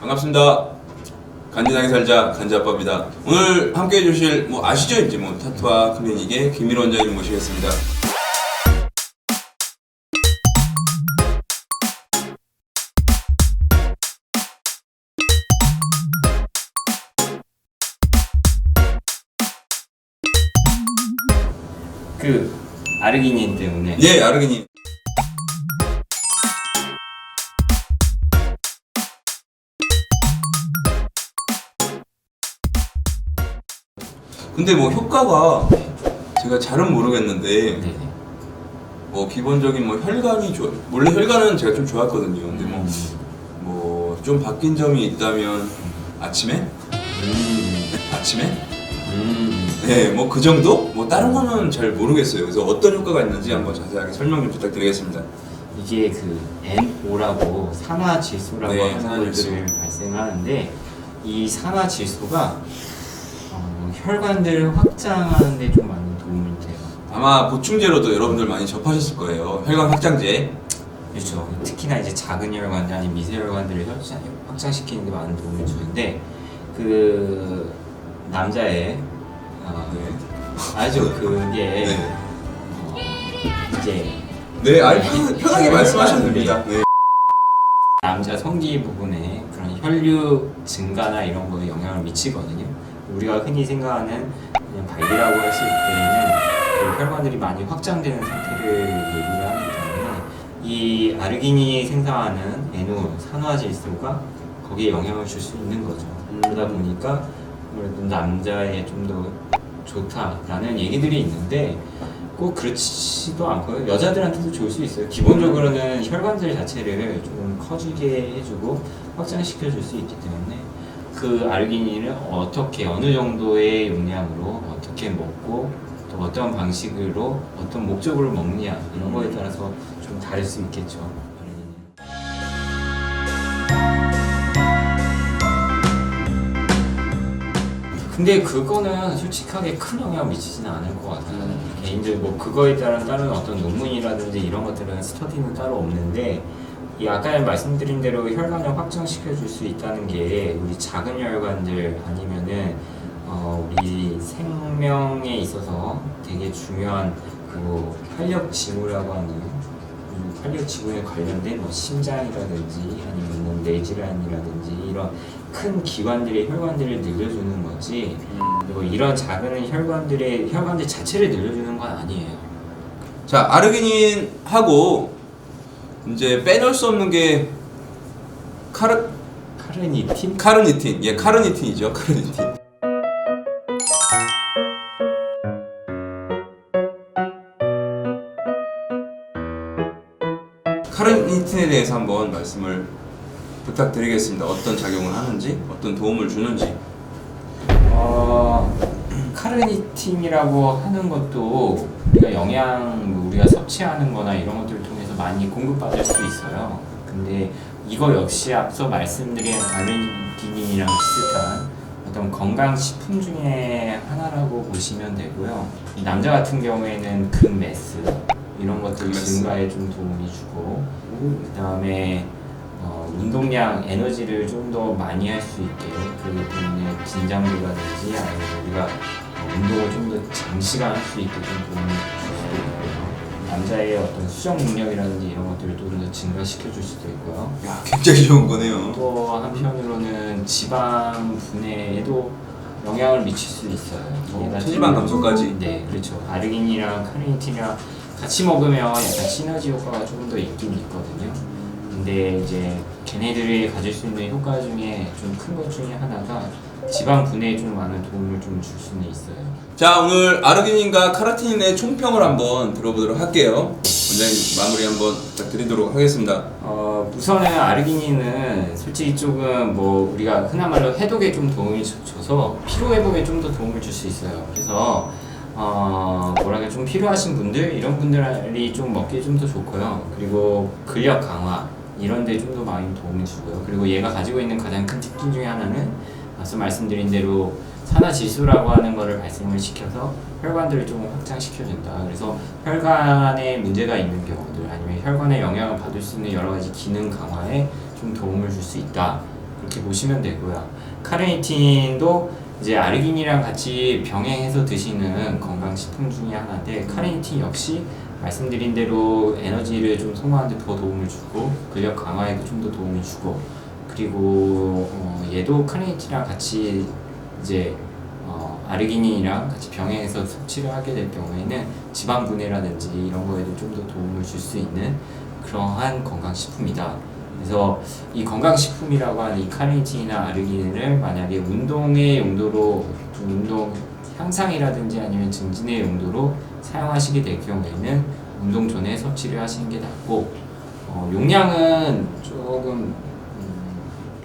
반갑습니다. 간지나게 살자 간지아빠입니다. 오늘 함께 해주실 아시죠? 이제 타투와 클리닉의 김민호 원장님 모시겠습니다. 그 아르기닌 때문에. 예, 아르기닌. 근데 효과가 제가 잘은 모르겠는데 네네. 기본적인 혈관이 원래 혈관은 제가 좀 좋았거든요. 근데 좀 바뀐 점이 있다면 아침에? 네, 그 정도? 다른 거는 잘 모르겠어요. 그래서 어떤 효과가 있는지 한번 자세하게 설명 좀 부탁드리겠습니다. 이게 그 NO라고 산화질소라고 네, 하는 산화질소. 것들을 발생하는데, 이 산화질소가 혈관들을 확장하는 데 좀 많은 도움이 돼요. 아마 보충제로도 여러분들 많이 접하셨을 거예요. 혈관 확장제. 그렇죠. 특히나 이제 작은 혈관들 아니 미세혈관들을 확장시키는 데 많은 도움을 주는데, 그 남자의 알죠? 그게 네. 이제 네, 편하게 말씀하셔도 됩니다. 네. 남자 성기 부분에 그런 혈류 증가나 이런 거에 영향을 미치거든요. 우리가 흔히 생각하는 그냥 발기라고 했을 때는 그 혈관들이 많이 확장되는 상태를 얘기를 하기 때문에 이 아르기닌이 생성하는 NO 산화질소가 거기에 영향을 줄 수 있는 거죠. 그러다 보니까 아무래도 남자에 좀 더 좋다라는 얘기들이 있는데 꼭 그렇지도 않고요. 여자들한테도 좋을 수 있어요. 기본적으로는 혈관들 자체를 조금 커지게 해주고 확장시켜 줄 수 있기 때문에 그 아르기닌을 어떻게 어느 정도의 용량으로 어떻게 먹고 또 어떤 방식으로 어떤 목적으로 먹느냐 이런 거에 따라서 좀 다를 수 있겠죠. 근데 그거는 솔직하게 큰 영향 미치지는 않을 것 같아요. 개인적으로 그거에 따른 다른 어떤 논문이라든지 이런 것들은 스터디는 따로 없는데, 이 아까 말씀드린 대로 혈관을 확장시켜 줄 수 있다는 게 우리 작은 혈관들 아니면은 우리 생명에 있어서 되게 중요한 그 활력 징후라고 하는 활력 징후에 관련된 심장이라든지 아니면 뇌질환이라든지 이런 큰 기관들의 혈관들을 늘려주는 거지, 그리고 이런 작은 혈관들 자체를 늘려주는 건 아니에요. 자, 아르기닌하고 이제 빼놓을 수 없는 게 카르니틴? 카르니틴. 예, 카르니틴이죠. 카르니틴. 카르니틴에 대해서 한번 말씀을 부탁드리겠습니다. 어떤 작용을 하는지, 어떤 도움을 주는지. 카르니틴이라고 하는 것도 우리가 우리가 섭취하는 거나 이런 것들을 통해서 많이 공급받을 수 있어요. 근데 이거 역시 앞서 말씀드린 아르기닌이랑 비슷한 어떤 건강식품 중에 하나라고 보시면 되고요. 남자 같은 경우에는 근매스 이런 것들 증가에 좀 도움이 주고, 그 다음에 운동량, 에너지를 좀 더 많이 할 수 있게, 그렇기 때문에 긴장도라든지 아니면 우리가 운동을 좀 더 장시간 할 수 있게 좀 도움을 줄 수도 있고요. 남자의 어떤 수정 능력이라든지 이런 것들을 좀 더 증가시켜 줄 수도 있고요. 야, 굉장히 좋은 거네요. 또 한편으로는 지방 분해에도 영향을 미칠 수 있어요. 체지방 감소까지. 네, 그렇죠. 아르기닌이랑 카르니틴이랑 같이 먹으면 약간 시너지 효과가 조금 더 있긴 있거든요. 근데 이제 걔네들이 가질 수 있는 효과 중에 좀 큰 것 중에 하나가 지방 분해에 좀 많은 도움을 좀 줄 수는 있어요. 자, 오늘 아르기닌과 카르니틴의 총평을 한번 들어보도록 할게요. 원장님 마무리 한번 부탁드리도록 하겠습니다. 우선은 아르기닌은 솔직히 조금 우리가 흔한 말로 해독에 좀 도움이 줘서 피로 회복에 좀 더 도움을 줄 수 있어요. 그래서 좀 필요하신 분들, 이런 분들이 좀 먹기 좀 더 좋고요. 그리고 근력 강화 이런 데 좀 더 많이 도움을 주고요. 그리고 얘가 가지고 있는 가장 큰 특징 중에 하나는 앞서 말씀드린 대로 산화질소라고 하는 거를 발생을 시켜서 혈관들을 좀 확장시켜준다. 그래서 혈관에 문제가 있는 경우들 아니면 혈관에 영향을 받을 수 있는 여러 가지 기능 강화에 좀 도움을 줄 수 있다. 그렇게 보시면 되고요. 카르니틴도 이제 아르기닌이랑 같이 병행해서 드시는 건강식품 중에 하나인데, 카르니틴 역시 말씀드린 대로 에너지를 좀 소모하는 데 더 도움을 주고 근력 강화에도 좀 더 도움을 주고, 그리고 얘도 카르니틴이랑 같이 이제 아르기닌이랑 같이 병행해서 섭취를 하게 될 경우에는 지방 분해라든지 이런 거에도 좀 더 도움을 줄 수 있는 그러한 건강식품이다. 그래서 이 건강식품이라고 하는 이 카르니틴이나 아르기닌을 만약에 운동의 용도로, 운동 향상이라든지 아니면 증진의 용도로 사용하시게 될 경우에는 운동 전에 섭취를 하시는 게 낫고, 용량은 조금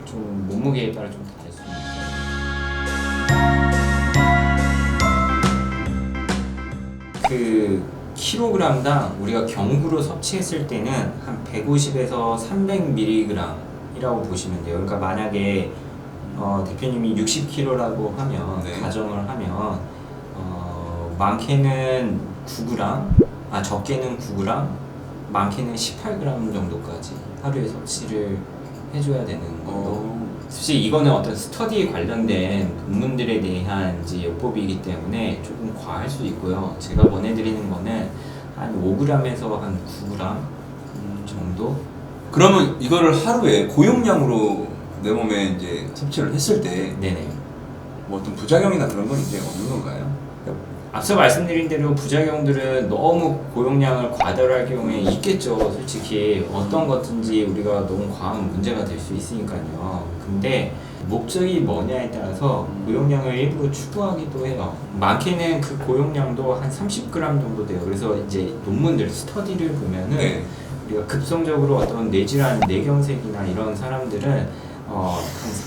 좀 몸무게에 따라 좀 다를 수 있어요. 그 킬로그램당 우리가 경구로 섭취했을 때는 한 150에서 300mg이라고 보시면 돼요. 그러니까 만약에 대표님이 60kg라고 하면, 네. 가정을 하면 많게는 9g, 적게는 9g, 많게는 18g 정도까지 하루에 섭취를 해줘야 되는 거고, 솔직히 이거는 어떤 스터디에 관련된 논문들에 대한 이제 요법이기 때문에 조금 과할 수 있고요. 제가 보내드리는 거는 한 5g에서 한 9g 정도. 그러면 이거를 하루에 고용량으로 내 몸에 이제 섭취를 했을 때 네네. 뭐 어떤 부작용이나 그런 건 이제 없는 건가요? 앞서 말씀드린 대로 부작용들은 너무 고용량을 과다할 경우에 있겠죠. 솔직히 어떤 것든지 우리가 너무 과하면 문제가 될 수 있으니까요. 근데 목적이 뭐냐에 따라서 고용량을 일부러 추구하기도 해요. 많게는 그 고용량도 한 30g 정도 돼요. 그래서 이제 논문들, 스터디를 보면은 네. 우리가 급성적으로 어떤 뇌질환, 뇌경색이나 이런 사람들은 한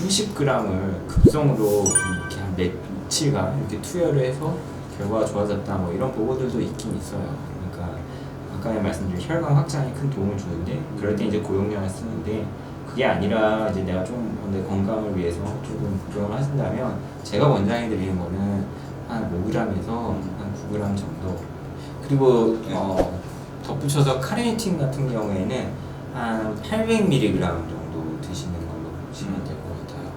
30g을 급성으로 이렇게 한 며칠간 이렇게 투여를 해서 결과가 좋아졌다, 뭐 이런 보고들도 있긴 있어요. 그러니까 아까 말씀드린 혈관 확장에 큰 도움을 주는데, 그럴 때 이제 고용량을 쓰는데, 그게 아니라 이제 내가 좀 내 건강을 위해서 조금 복용을 하신다면, 제가 권장해 드리는 거는 한 5g에서 한 9g 정도. 그리고 덧붙여서 카르니틴 같은 경우에는 한 800mg 정도 드시는 걸로 보시면 될 것 같아요.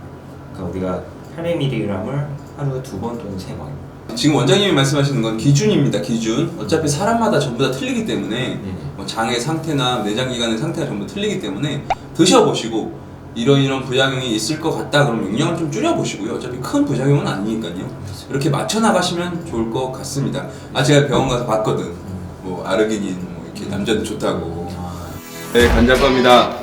그러니까 우리가 800mg을 하루 2번 또는 3번. 지금 원장님이 말씀하시는 건 기준입니다. 기준. 어차피 사람마다 전부 다 틀리기 때문에 네네. 뭐 장의 상태나 내장기관의 상태가 전부 틀리기 때문에 드셔보시고 이런 부작용이 있을 것 같다 그러면 용량을 좀 줄여보시고요. 어차피 큰 부작용은 아니니까요. 이렇게 맞춰 나가시면 좋을 것 같습니다. 제가 병원 가서 봤거든. 뭐 아르기닌 뭐 이렇게 남자들 좋다고. 네, 간장밥입니다.